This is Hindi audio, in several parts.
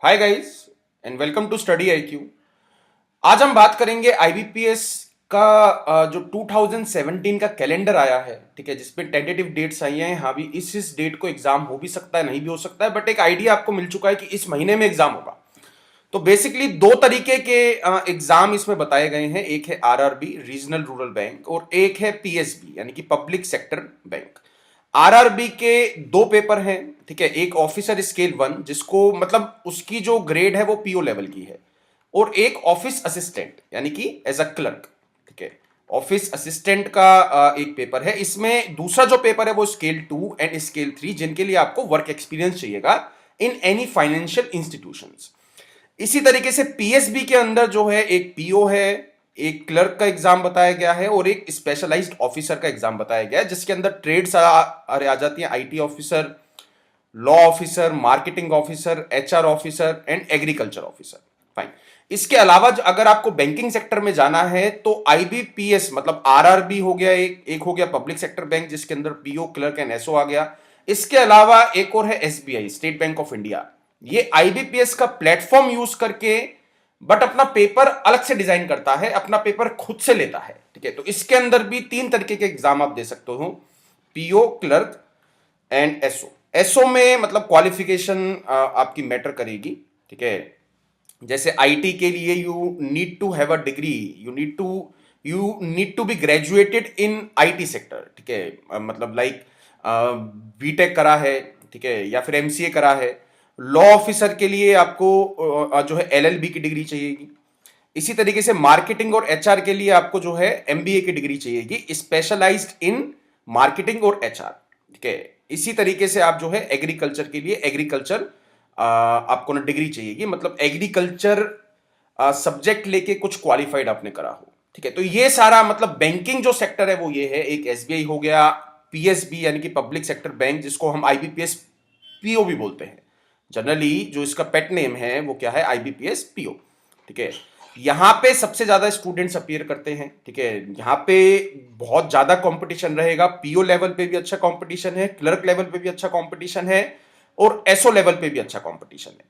Hi guys and welcome to Study IQ. आज हम बात करेंगे आईबीपीएस का जो 2017 का कैलेंडर आया है, ठीक है, जिसमें टेंटेटिव डेट्स आई हैं। हाँ भी इस डेट को एग्जाम हो भी सकता है, नहीं भी हो सकता है, बट एक आइडिया आपको मिल चुका है कि इस महीने में एग्जाम होगा। तो बेसिकली दो तरीके के एग्जाम इसमें बताए गए हैं। एक है आरआरबी रीजनल रूरल बैंक और एक है पीएसबी यानी कि पब्लिक सेक्टर बैंक। आरआरबी के दो पेपर हैं, ठीक है। एक ऑफिसर स्केल 1 जिसको मतलब उसकी जो ग्रेड है वो पीओ लेवल की है, और एक ऑफिस असिस्टेंट यानी कि एज अ क्लर्क, ठीक है। ऑफिस असिस्टेंट का एक पेपर है। इसमें दूसरा जो पेपर है वो स्केल 2 एंड स्केल 3 जिनके लिए आपको वर्क एक्सपीरियंस चाहिएगा इन एनी फाइनेंशियल इंस्टीट्यूशंस। इसी तरीके से पीएसबी के अंदर जो है एक पीओ है, एक क्लर्क का एग्जाम बताया गया है और एक स्पेशलाइज्ड ऑफिसर का एग्जाम बताया गया है, जिसके अंदर ट्रेड्स आ जाती हैं, IT officer, law officer, marketing officer, HR officer and agriculture officer. Fine. इसके अलावा अगर आपको बैंकिंग सेक्टर में जाना है तो आईबीपीएस मतलब आरआरबी हो गया, एक हो गया पब्लिक सेक्टर बैंक जिसके अंदर पीओ, क्लर्क एंड एसओ आ गया। इसके अलावा एक और है SBI, state bank of India. ये आईबीपीएस का प्लेटफॉर्म यूज करके बट अपना पेपर अलग से डिजाइन करता है, अपना पेपर खुद से लेता है, ठीक है। तो इसके अंदर भी तीन तरीके के एग्जाम आप दे सकते हो, PO, clerk and SO. SO में मतलब क्वालिफिकेशन आपकी मैटर करेगी, ठीक है। जैसे आईटी के लिए you need to have a degree, you need to be graduated in IT sector, ठीक है। मतलब लाइक बीटेक करा है, ठीक है, या फिर एमसीए करा है। लॉ ऑफिसर के लिए आपको जो है एलएलबी की डिग्री चाहिएगी। इसी तरीके से मार्केटिंग और एचआर के लिए आपको जो है एमबीए की डिग्री चाहिएगी, स्पेशलाइज्ड इन मार्केटिंग और एचआर, ठीक है। इसी तरीके से आप जो है एग्रीकल्चर के लिए एग्रीकल्चर आपको ना डिग्री चाहिएगी, मतलब एग्रीकल्चर सब्जेक्ट लेके कुछ क्वालिफाइड आपने करा हो, ठीक है। तो ये सारा मतलब बैंकिंग जो सेक्टर है वो ये है। एक एसबीआई हो गया, पीएसबी यानी कि पब्लिक सेक्टर बैंक, जिसको हम आईबीपीएस पीओ भी बोलते हैं। जनरली जो इसका पेट नेम है वो क्या है, आईबीपीएस पीओ, ठीक है। यहां पे सबसे ज्यादा स्टूडेंट्स अपीयर करते हैं, ठीक है। यहां पे बहुत ज्यादा कंपटीशन रहेगा। पीओ लेवल पे भी अच्छा कंपटीशन है, क्लर्क लेवल पे भी अच्छा कंपटीशन है और एसओ लेवल पे भी अच्छा कंपटीशन है।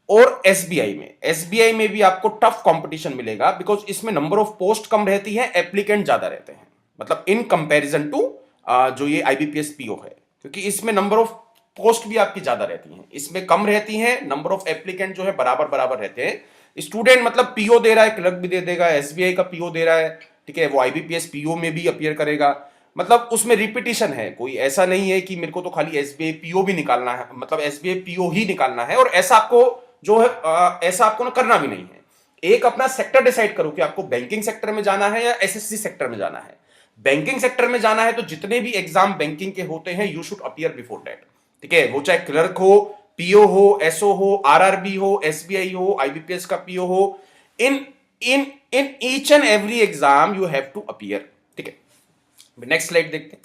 और एसबीआई में भी आपको टफ कंपटीशन मिलेगा, बिकॉज इसमें नंबर ऑफ पोस्ट कम रहती है, एप्लीकेंट ज्यादा रहते हैं, मतलब इन कंपैरिजन टू जो ये आईबीपीएस पीओ है, क्योंकि इसमें नंबर ऑफ पोस्ट भी आपकी ज्यादा रहती हैं, इसमें कम रहती हैं। नंबर ऑफ एप्लीकेंट जो है बराबर बराबर रहते हैं। स्टूडेंट मतलब पीओ दे रहा है, क्लर्क भी दे देगा, एसबीआई का पीओ दे रहा है, ठीक है, वो आईबीपीएस पीओ में भी अपीयर करेगा। मतलब उसमें रिपीटिशन है, कोई ऐसा नहीं है कि मेरे को तो खाली एसबीआई पीओ भी निकालना है, मतलब एसबीआई पीओ ही निकालना है, और ऐसा आपको जो है ऐसा आपको ना करना भी नहीं है। एक अपना सेक्टर डिसाइड करो कि आपको बैंकिंग सेक्टर में जाना है या एसएससी सेक्टर में जाना है। बैंकिंग सेक्टर में जाना है तो जितने भी एग्जाम बैंकिंग के होते हैं you should appear before that, ठीक है। वो चाहे क्लर्क हो, पीओ हो, एसओ हो, आरआरबी हो, एसबीआई हो, आईबीपीएस का पीओ हो, in in in each and every exam you have to appear, ठीक है। नेक्स्ट स्लाइड देखते हैं।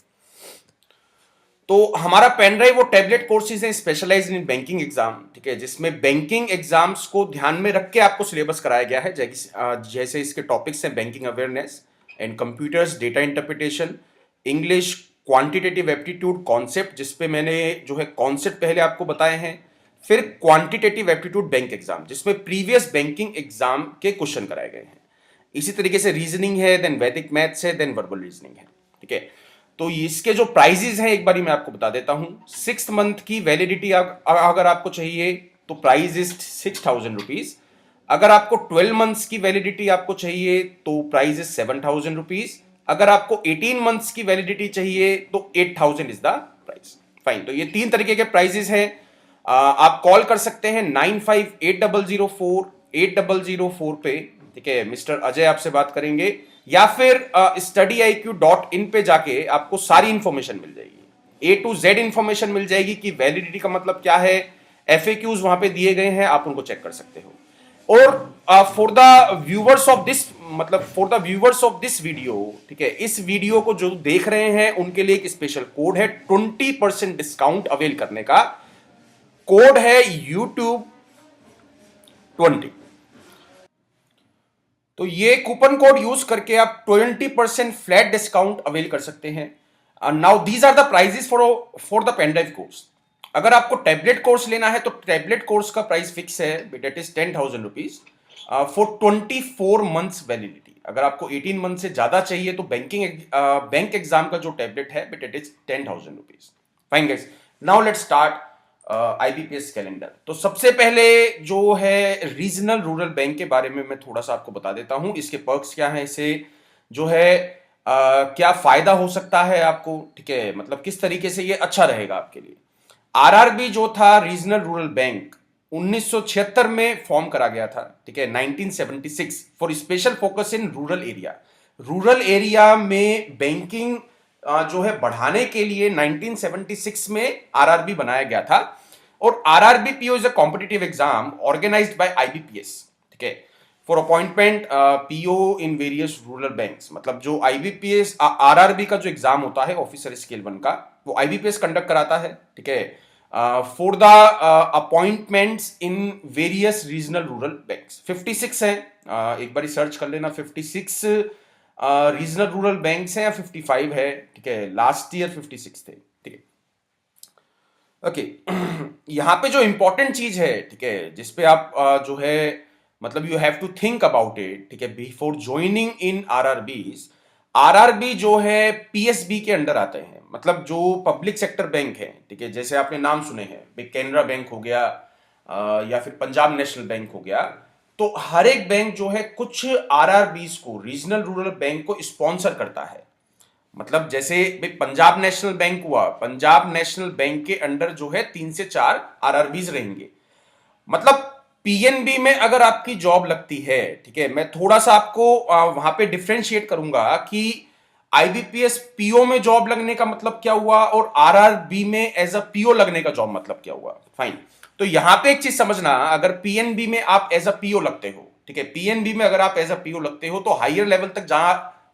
तो हमारा पेन ड्राइव वो टैबलेट कोर्सेज है स्पेशलाइज्ड इन बैंकिंग एग्जाम, ठीक है, जिसमें बैंकिंग एग्जाम्स को ध्यान में रख के आपको सिलेबस कराया गया है। जैसे इसके टॉपिक्स हैं banking awareness and computers, data interpretation, English, quantitative aptitude, concept, जिसपे मैंने जो है कॉन्सेप्ट पहले आपको बताए हैं। फिर क्वांटिटेटिव एप्टीट्यूड बैंक एग्जाम, जिसमें प्रीवियस बैंकिंग एग्जाम के क्वेश्चन कराए गए हैं। इसी तरीके से रीजनिंग है, देन वैदिक मैथ्स है, देन वर्बल रीजनिंग है, ठीक है। तो इसके जो प्राइजेज हैं एक बार मैं आपको बता देता हूं। 6 मंथ की वैलिडिटी अगर आपको चाहिए तो प्राइस इज 6,000 रुपीज। अगर आपको 12 मंथ्स की वैलिडिटी आपको चाहिए तो प्राइस इज 7,000 रुपीज। अगर आपको 18 मंथ्स की वैलिडिटी चाहिए तो 8,000 इज द प्राइस। फाइन। तो ये तीन तरीके के प्राइजेस हैं। आप कॉल कर सकते हैं 9580048004 पे, ठीक है। मिस्टर अजय आपसे बात करेंगे, या फिर studyIQ.in पे जाके आपको सारी इंफॉर्मेशन मिल जाएगी, A to Z इंफॉर्मेशन मिल जाएगी कि वैलिडिटी का मतलब क्या है। FAQs वहां पे दिए गए हैं, आप उनको चेक कर सकते हो। और for the viewers of this मतलब for the viewers of this video, ठीक है, इस वीडियो को जो देख रहे हैं उनके लिए एक स्पेशल कोड है 20% डिस्काउंट अवेल करने का। कोड है YouTube20। तो ये कूपन कोड यूज करके आप 20% फ्लैट डिस्काउंट अवेल कर सकते हैं। Now these are the prices for the pen drive course. अगर आपको टैबलेट कोर्स लेना है तो टैबलेट कोर्स का प्राइस फिक्स है, it is 10,000 rupees for 24 months validity. अगर आपको 18 मंथ से ज्यादा चाहिए तो बैंक एग्जाम का जो टैबलेट है but it is 10,000 rupees. Fine guys, now let's start IBPS calendar. तो सबसे पहले जो है रीजनल रूरल बैंक के बारे में मैं थोड़ा सा आपको बता देता हूं, इसके पर्क्स क्या हैं, इससे जो है क्या फायदा हो सकता है आपको, ठीक है, मतलब किस तरीके से ये अच्छा रहेगा आपके लिए। आरआरबी जो था रीजनल रूरल बैंक 1976 में फॉर्म करा गया था, ठीक है, 1976 for special focus in rural area. Rural area में बैंकिंग जो है बढ़ाने के लिए 1976 में आरआरबी बनाया गया था। और RRB PO is a competitive exam organized by IBPS, ठीक है, for appointment PO in various rural banks. मतलब जो आईबीपीएस आरआरबी का जो एग्जाम होता है ऑफिसर स्केल 1 का, वो आईबीपीएस कंडक्ट कराता है, ठीक है, for the appointments in various regional rural banks. 56 है, एक बार सर्च कर लेना, 56 रीजनल रूरल बैंक्स हैं या 55 है, ठीक है, लास्ट ईयर 56 थे, ठीक है। ओके यहाँ पे जो इंपॉर्टेंट चीज है, ठीक है, जिसपे आप जो है मतलब you have to think about it, ठीक है, before joining in RRBs. RRB जो है पीएसबी के अंडर आते हैं, मतलब जो पब्लिक सेक्टर बैंक है, ठीक है, जैसे आपने नाम सुने हैं कैनरा बैंक हो गया या फिर पंजाब नेशनल बैंक हो गया। तो हर एक बैंक जो है कुछ आरआरबीज को, रीजनल रूरल बैंक को स्पॉन्सर करता है। मतलब जैसे पंजाब नेशनल बैंक हुआ, पंजाब नेशनल बैंक के अंडर जो है 3 से 4 आरआरबीज रहेंगे। मतलब पीएनबी में अगर आपकी जॉब लगती है, ठीक है, मैं थोड़ा सा आपको वहां पे डिफरेंशिएट करूंगा कि आईबीपीएस पीओ में जॉब लगने का मतलब क्या हुआ और आरआरबी में एज अ पीओ लगने का जॉब मतलब क्या हुआ। फाइन, तो यहां पे एक चीज समझना, अगर पीएनबी में आप एज अ पीओ लगते हो, ठीक है, पीएनबी में अगर आप एज अ पीओ लगते हो तो हायर लेवल तक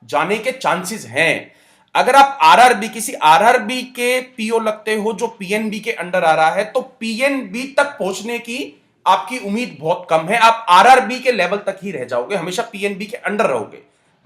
जाने के चांसेस हैं। अगर आप आरआरबी, किसी आरआरबी के पीओ लगते हो जो पीएनबी के अंडर आ रहा है, तो पीएनबी तक पहुंचने की आपकी उम्मीद बहुत कम है। आप आरआरबी के लेवल तक ही रह जाओगे, हमेशा पीएनबी के अंडर रहोगे।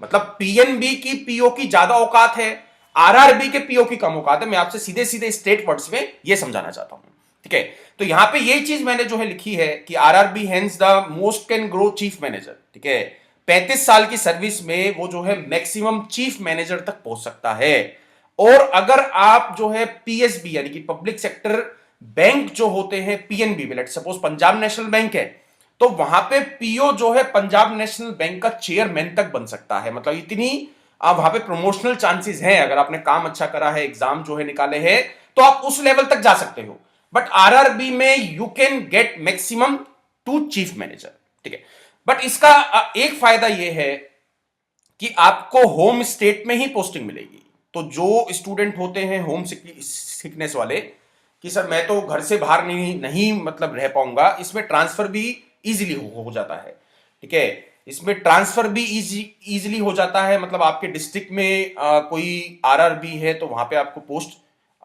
मतलब पीएनबी की पीओ की ज्यादा औकात है, आरआरबी के पीओ की कम औकात है। मैं आपसे सीधे सीधे स्ट्रेट वर्ड्स में यह समझाना चाहता हूं, ठीक है। तो यहां पे ये चीज मैंने जो है लिखी है कि RRB hence the most can grow chief manager, ठीक है, 35 साल की सर्विस में वो जो है मैक्सिमम चीफ मैनेजर तक पहुंच सकता है। और अगर आप जो है पीएसबी यानी कि पब्लिक सेक्टर बैंक जो होते हैं पीएनबी में, let's suppose Punjab national bank है, तो वहां पे पीओ जो है पंजाब नेशनल बैंक का चेयरमैन तक बन सकता है। मतलब इतनी वहां पे प्रमोशनल चांसेस हैं, अगर आपने काम अच्छा करा है, एग्जाम जो है निकाले हैं, तो आप उस लेवल तक जा सकते हो। बट आरआरबी में you can get maximum to chief manager, ठीक है। बट इसका एक फायदा यह है कि आपको होम स्टेट में ही पोस्टिंग मिलेगी। तो जो स्टूडेंट होते हैं होम सिकनेस वाले कि सर मैं तो घर से बाहर नहीं मतलब रह पाऊंगा, इसमें ट्रांसफर भी इजीली हो जाता है, ठीक है, इसमें ट्रांसफर भी इजीली हो जाता है। मतलब आपके डिस्ट्रिक्ट में कोई आरआरबी है तो वहां पे आपको पोस्ट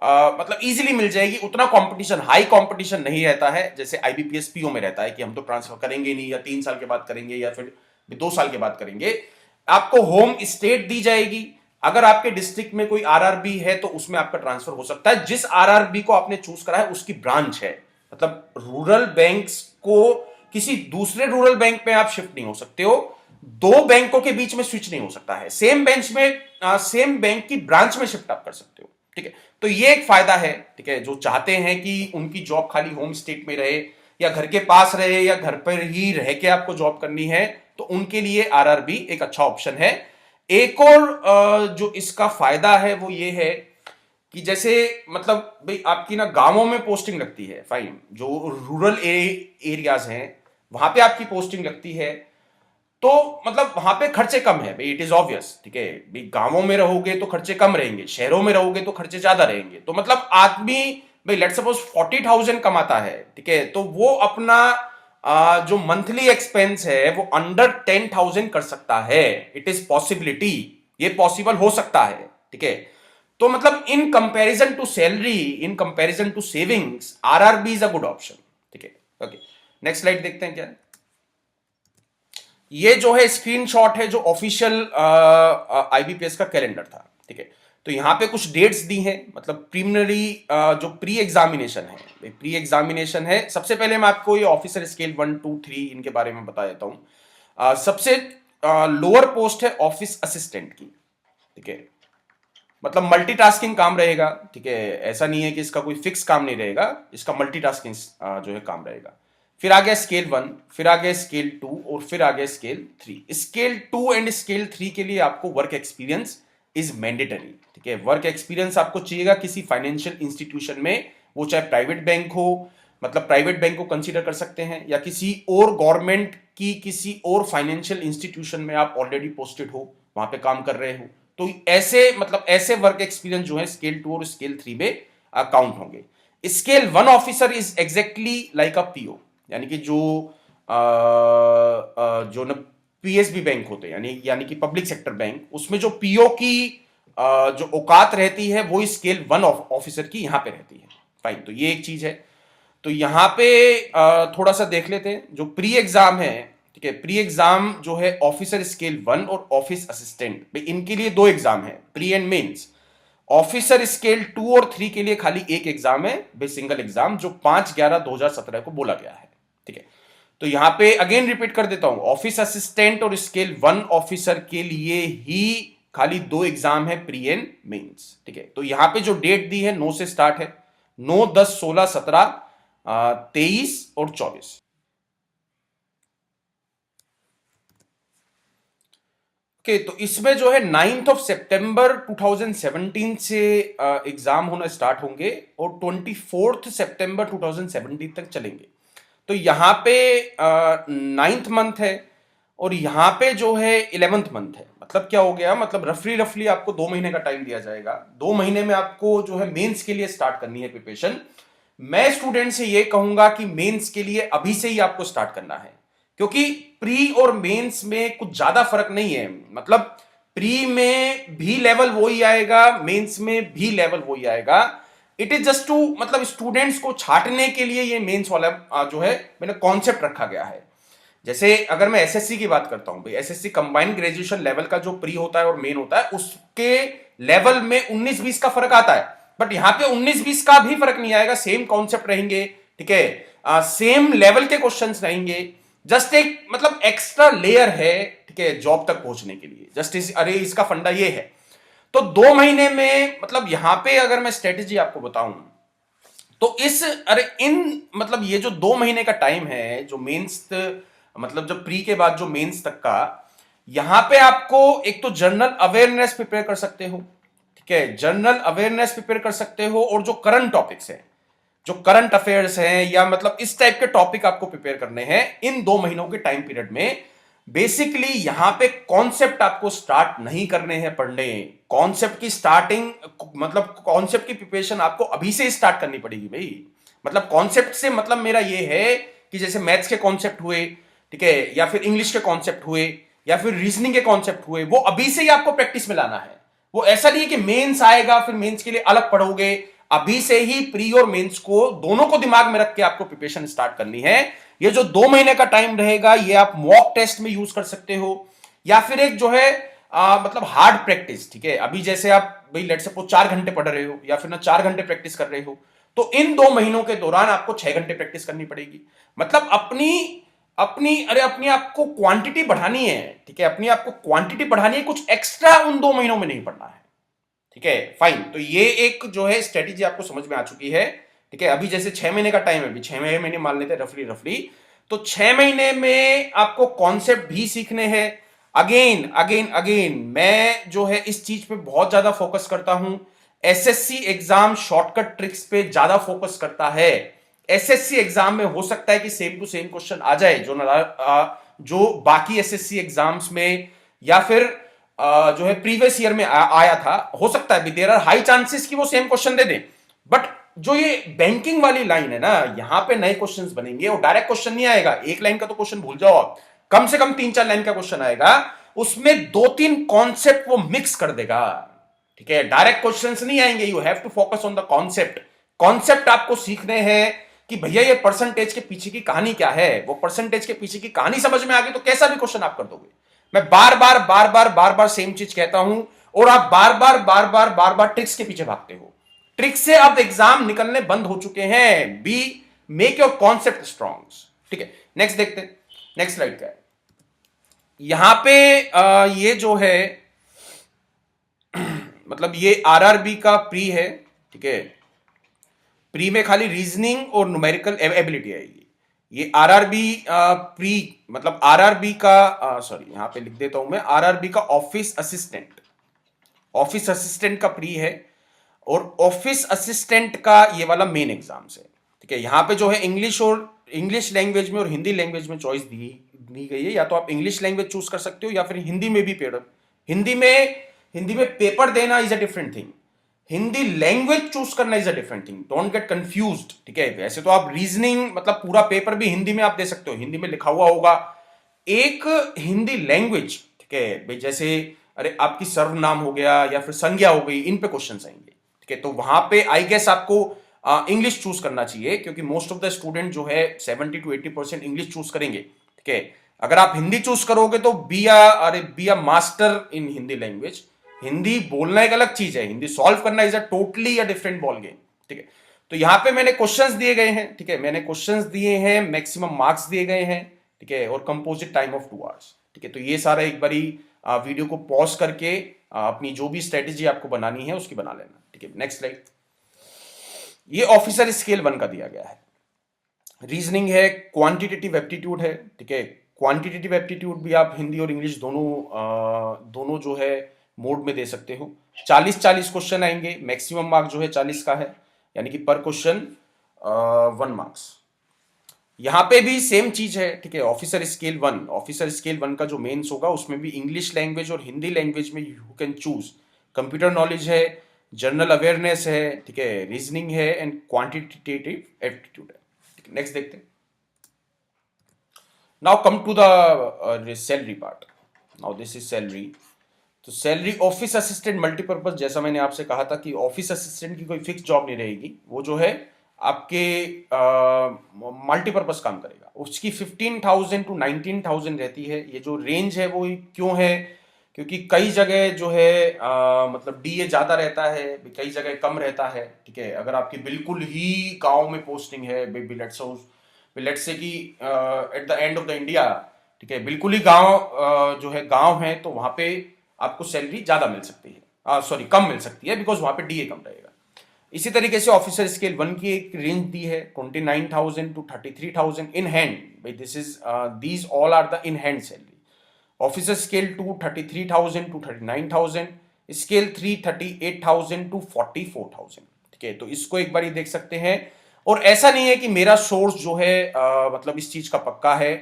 मतलब इजीली मिल जाएगी। उतना कंपटीशन, हाई कंपटीशन नहीं रहता है जैसे आईबीपीएस पीओ में रहता है कि हम तो ट्रांसफर करेंगे नहीं, या 3 साल के बाद करेंगे, या फिर 2 साल के बाद करेंगे। आपको होम स्टेट दी जाएगी। अगर आपके डिस्ट्रिक्ट में कोई आरआरबी है तो उसमें आपका ट्रांसफर हो सकता है। जिस आरआरबी को आपने चूज करा है उसकी ब्रांच है। मतलब रूरल बैंक्स को किसी दूसरे रूरल बैंक में आप शिफ्ट नहीं हो सकते हो, दो बैंकों के बीच में स्विच नहीं हो सकता है, सेम बैंक की ब्रांच में शिफ्ट आप कर सकते हो, ठीक है। तो ये एक फायदा है, ठीक है, जो चाहते हैं कि उनकी जॉब खाली होम स्टेट में रहे या घर के पास रहे या घर पर ही रह के आपको जॉब करनी है, तो उनके लिए आरआरबी एक अच्छा ऑप्शन है। एक और जो इसका फायदा है वो ये है कि जैसे मतलब भाई आपकी ना गांवों में पोस्टिंग लगती है, फाइन, जो रूरल एरियाज हैं वहां पे आपकी पोस्टिंग लगती है, तो मतलब वहां पे खर्चे कम है भाई, इट इज ऑब्वियस, ठीक है भाई। गांवों में रहोगे तो खर्चे कम रहेंगे, शहरों में रहोगे तो खर्चे ज्यादा रहेंगे। तो मतलब आदमी भाई लेट्स सपोज 40,000 कमाता है, ठीक है, तो वो अपना जो मंथली एक्सपेंस है वो अंडर 10,000 कर सकता है। इट इज पॉसिबिलिटी, ये पॉसिबल हो सकता है, ठीक है। तो मतलब in comparison to salary, in comparison to savings, RRB is a good option, ठीक है। ओके, नेक्स्ट स्लाइड देखते हैं क्या है। ये जो है स्क्रीनशॉट है जो ऑफिशियल आईबीपीएस का कैलेंडर था, ठीक है। तो यहाँ पे कुछ डेट्स दी हैं, मतलब प्रीलिमिनरी जो प्री एग्जामिनेशन है, प्री एग्जामिनेशन है। सबसे पहले मैं आपको ये ऑफिसर स्केल 1 2 3 इनके बारे में बता देता हूँ। सबसे लोअर पोस्ट है ऑफिस असिस्टेंट की, ठीक है। मतलब मल्टीटास्किंग काम रहेगा, ठीक है। ऐसा नहीं है कि इसका कोई फिक्स काम नहीं रहेगा, इसका मल्टीटास्किंग जो है काम रहेगा। फिर आ गया स्केल 1, फिर आ गया स्केल 2 और फिर आ गया स्केल 3। स्केल 2 एंड स्केल 3 के लिए आपको वर्क एक्सपीरियंस इज मैंडेटरी, ठीक है। वर्क एक्सपीरियंस आपको चाहिएगा किसी फाइनेंशियल इंस्टीट्यूशन में, वो चाहे प्राइवेट बैंक हो, मतलब प्राइवेट बैंक को कंसीडर कर सकते हैं, या किसी और गवर्नमेंट की किसी और फाइनेंशियल इंस्टीट्यूशन में आप ऑलरेडी पोस्टेड हो, वहां पे काम कर रहे हो, तो ऐसे मतलब ऐसे वर्क एक्सपीरियंस जो है स्केल 2 और स्केल 3 में काउंट होंगे। Scale 1 officer is exactly like a PO, यानी कि जो न पीएसबी बैंक होते हैं, यानी कि पब्लिक सेक्टर बैंक, उसमें जो पीओ की जो औकात रहती है वो स्केल 1 ऑफिसर की यहां पे रहती है। फाइन, तो ये एक चीज है। तो यहां पे थोड़ा सा देख लेते हैं जो प्री एग्जाम है, ठीक है। प्री एग्जाम जो है ऑफिसर स्केल 1 और ऑफिस असिस्टेंट, इनके लिए दो एग्जाम है, pre and mains. Officer scale 2 और 3 के लिए खाली एक एग्जाम है, सिंगल एग्जाम, जो 5/11/2017 को बोला गया है, ठीक है। तो यहां पे अगेन रिपीट कर देता हूं, ऑफिस असिस्टेंट और स्केल 1 ऑफिसर के लिए ही खाली दो एग्जाम है, प्री एंड मेंस, ठीक है। तो यहां पे जो डेट दी है 9 से स्टार्ट है, 9 10 16 17 23 और 24। ओके, तो इसमें जो है 9th ऑफ सितंबर 2017 से एग्जाम होना स्टार्ट होंगे और 24th सितंबर 2017 तक चलेंगे। तो यहाँ पे 9th मंथ है और यहाँ पे जो है 11th मंथ है। मतलब क्या हो गया, मतलब रफली आपको 2 महीने का टाइम दिया जाएगा। 2 महीने में आपको जो है मेंस के लिए स्टार्ट करनी है प्रिपरेशन। मैं स्टूडेंट से ये कहूंगा कि मेंस के लिए अभी से ही आपको स्टार्ट करना है, क्योंकि प्री और मेंस में कुछ ज्यादा फर्क नहीं है। मतलब प्री में भी लेवल वही आएगा, मेंस में भी लेवल वही आएगा। इट इज जस्ट टू, मतलब स्टूडेंट्स को छाटने के लिए ये मेंस वाला जो है मैंने कॉन्सेप्ट रखा गया है। जैसे अगर मैं एसएससी की बात करता हूं भाई, एसएससी कंबाइंड ग्रेजुएशन लेवल का जो प्री होता है और मेन होता है, उसके लेवल में 19-20 का फर्क आता है। बट यहां पे 19-20 का भी फर्क नहीं आएगा, सेम कॉन्सेप्ट रहेंगे, ठीक है। सेम लेवल के क्वेश्चंस रहेंगे, जस्ट एक मतलब एक्स्ट्रा लेयर है, ठीक है, जॉब तक पहुंचने के लिए। जस्ट अरे इसका फंडा ये है। तो 2 महीने में, मतलब यहां पे अगर मैं स्ट्रेटेजी आपको बताऊं तो इन मतलब ये जो 2 महीने का टाइम है, जो मेंस, मतलब जब प्री के बाद जो मेंस तक का, यहां पे आपको एक तो जनरल अवेयरनेस प्रिपेयर कर सकते हो, ठीक है, जनरल अवेयरनेस प्रिपेयर कर सकते हो, और जो करंट टॉपिक्स है, जो करंट अफेयर्स हैं, या मतलब इस टाइप के टॉपिक आपको प्रिपेयर करने हैं इन 2 महीनों के टाइम पीरियड में। बेसिकली यहां पे कॉन्सेप्ट आपको स्टार्ट नहीं करने हैं पढ़ने। कॉन्सेप्ट की स्टार्टिंग, मतलब कॉन्सेप्ट की प्रिपरेशन आपको अभी से स्टार्ट करनी पड़ेगी भाई। मतलब कॉन्सेप्ट से मतलब मेरा ये है कि जैसे मैथ्स के कॉन्सेप्ट हुए, ठीक है, या फिर इंग्लिश के कॉन्सेप्ट हुए, या फिर रीजनिंग के कॉन्सेप्ट हुए, वो अभी से ही आपको प्रैक्टिस में लाना है। वो ऐसा नहीं है कि मेंस आएगा फिर मेंस के लिए अलग पढ़ोगे। अभी से ही प्री और मेंस को दोनों को दिमाग में रख के आपको प्रिपरेशन स्टार्ट करनी है। ये जो 2 महीने का टाइम रहेगा, ये आप मॉक टेस्ट में यूज कर सकते हो, या फिर एक जो है मतलब हार्ड प्रैक्टिस, ठीक है। अभी जैसे आप भाई लेट्स सपोज 4 घंटे पढ़ रहे हो, या फिर ना 4 घंटे प्रैक्टिस कर रहे हो, तो इन 2 महीनों के दौरान आपको 6 घंटे प्रैक्टिस करनी पड़ेगी। मतलब अपनी आपको क्वांटिटी बढ़ानी है, ठीक है, अपनी आपको क्वांटिटी बढ़ानी है, कुछ एक्स्ट्रा उन 2 महीनों में नहीं पढ़ना है, ठीक है। फाइन, तो ये एक जो है स्ट्रेटेजी आपको समझ में आ चुकी है, ठीक है। अभी जैसे 6 महीने का टाइम है, अभी 6 महीने मान लेते हैं रफली, तो 6 महीने में आपको कॉन्सेप्ट भी सीखने हैं। अगेन मैं जो है इस चीज पे बहुत ज्यादा फोकस करता हूं। एसएससी एग्जाम शॉर्टकट ट्रिक्स पे ज्यादा फोकस करता है। एसएससी एग्जाम में हो सकता है कि सेम टू सेम क्वेश्चन आ जाए जो बाकी एसएससी एग्जाम्स में, या फिर जो है प्रीवियस ईयर में आया था। हो सकता है देयर आर हाई चांसेस कि वो सेम क्वेश्चन दे दें, बट जो ये बैंकिंग वाली लाइन है ना, यहां पे नए क्वेश्चंस बनेंगे और डायरेक्ट क्वेश्चन नहीं आएगा। एक लाइन का तो क्वेश्चन भूल जाओ आप, कम से कम 3-4 लाइन का क्वेश्चन आएगा, उसमें 2-3 कॉन्सेप्ट वो मिक्स कर देगा, ठीक है। डायरेक्ट क्वेश्चंस नहीं आएंगे, you have to focus on the concept. Concept आपको सीखने हैं कि भैया ये परसेंटेज के पीछे की कहानी क्या है। वो परसेंटेज के पीछे की कहानी समझ में आ गई तो कैसा भी क्वेश्चन आप कर दोगे। मैं बार बार सेम चीज कहता हूं, और आप बार बार ट्रिक्स के पीछे भागते हो। ट्रिक से अब एग्जाम निकलने बंद हो चुके हैं। Be make your concept strong. ठीक है, नेक्स्ट देखते हैं। नेक्स्ट स्लाइड का है यहां पे ये जो है मतलब ये आरआरबी का प्री है। ठीक है, प्री में खाली रीजनिंग और न्यूमेरिकल एबिलिटी आएगी। ये आरआरबी प्री मतलब आरआरबी का सॉरी यहां पे लिख देता हूं मैं, आरआरबी का ऑफिस असिस्टेंट, ऑफिस असिस्टेंट का प्री है और ऑफिस असिस्टेंट का ये वाला मेन एग्जाम है। ठीक है, यहां पे जो है इंग्लिश और इंग्लिश लैंग्वेज में और हिंदी लैंग्वेज में चॉइस दी गई है। या तो आप इंग्लिश लैंग्वेज चूज कर सकते हो या फिर हिंदी में भी पेपर, हिंदी में पेपर देना is a different thing, Hindi language choose करना is a different thing, don't get confused. ठीक है, वैसे तो आप रीजनिंग मतलब पूरा पेपर भी हिंदी में आप दे सकते हो, हिंदी में लिखा हुआ होगा। एक हिंदी लैंग्वेज, ठीक है भाई, जैसे अरे आपकी सर्वनाम हो गया या फिर संज्ञा हो गई, इन पे क्वेश्चन आएंगे। ठीक है, तो वहां पे आई गेस आपको इंग्लिश चूज करना चाहिए क्योंकि मोस्ट ऑफ द स्टूडेंट जो है 70 to 80% इंग्लिश चूज करेंगे। ठीक है, अगर आप हिंदी चूज करोगे तो be a master in Hindi language. Hindi बोलना एक अलग चीज है, हिंदी सॉल्व करना is a totally a different ball game. ठीक है, तो यहां पे मैंने क्वेश्चंस दिए गए हैं। ठीक है, मैंने क्वेश्चंस दिए हैं, मैक्सिमम मार्क्स दिए गए हैं। ठीक है, और कंपोजिट टाइम ऑफ 2 आवर्स। ठीक है, तो ये सारा एक बारी वीडियो को पॉज करके अपनी जो भी स्ट्रेटेजी आपको बनानी है उसकी बना लेना। ठीक है, नेक्स्ट स्लाइड। ये ऑफिसर स्केल 1 का दिया गया है। रीजनिंग है, क्वांटिटेटिव एप्टीट्यूड है। ठीक है, क्वांटिटेटिव एप्टीट्यूड भी आप हिंदी और इंग्लिश दोनों जो है मोड में दे सकते हो। 40-40 क्वेश्चन आएंगे, मैक्सिमम मार्क जो है 40 का है, यानी कि पर क्वेश्चन 1 मार्क्स। यहां पे भी सेम चीज है। ठीक है, ऑफिसर स्केल 1, ऑफिसर स्केल 1 का जो मेंस होगा उसमें भी इंग्लिश लैंग्वेज और हिंदी लैंग्वेज में you can choose. Computer knowledge है, जनरल अवेयरनेस है, ठीक है, रीजनिंग है एंड क्वांटिटेटिव एप्टीट्यूड है। ठीक है, नेक्स्ट देखते हैं। Now come to the salary part. Now this is salary. तो सैलरी ऑफिस असिस्टेंट मल्टीपर्पज, जैसा मैंने आपसे कहा था कि ऑफिस असिस्टेंट की कोई फिक्स जॉब नहीं रहेगी, वो जो है आपके मल्टीपर्पज काम करेगा। उसकी 15,000 to 19,000 रहती है। ये जो रेंज है वो क्यों है, क्योंकि कई जगह जो है मतलब डीए ज्यादा रहता है, कई जगह कम रहता है। ठीक है, अगर आपकी बिल्कुल ही गांव में पोस्टिंग है, लेट्स से कि at the end of the India, ठीक है, बिल्कुल ही गांव जो है गांव है, तो वहां पे आपको सैलरी ज्यादा मिल सकती है, सॉरी कम मिल सकती है, बिकॉज वहां पे डीए कम रहेगा। इसी तरीके से ऑफिसर स्केल 1 की एक रेंज दी है 29,000 to 33,000 इन हैंड। भाई this is these all are the in hand salary. Officer scale 2 33,000 to 39,000, scale 3 38,000 to 44,000। ठीक है, तो इसको एक बार ही देख सकते हैं। और ऐसा नहीं है कि मेरा सोर्स जो है मतलब इस चीज का पक्का है।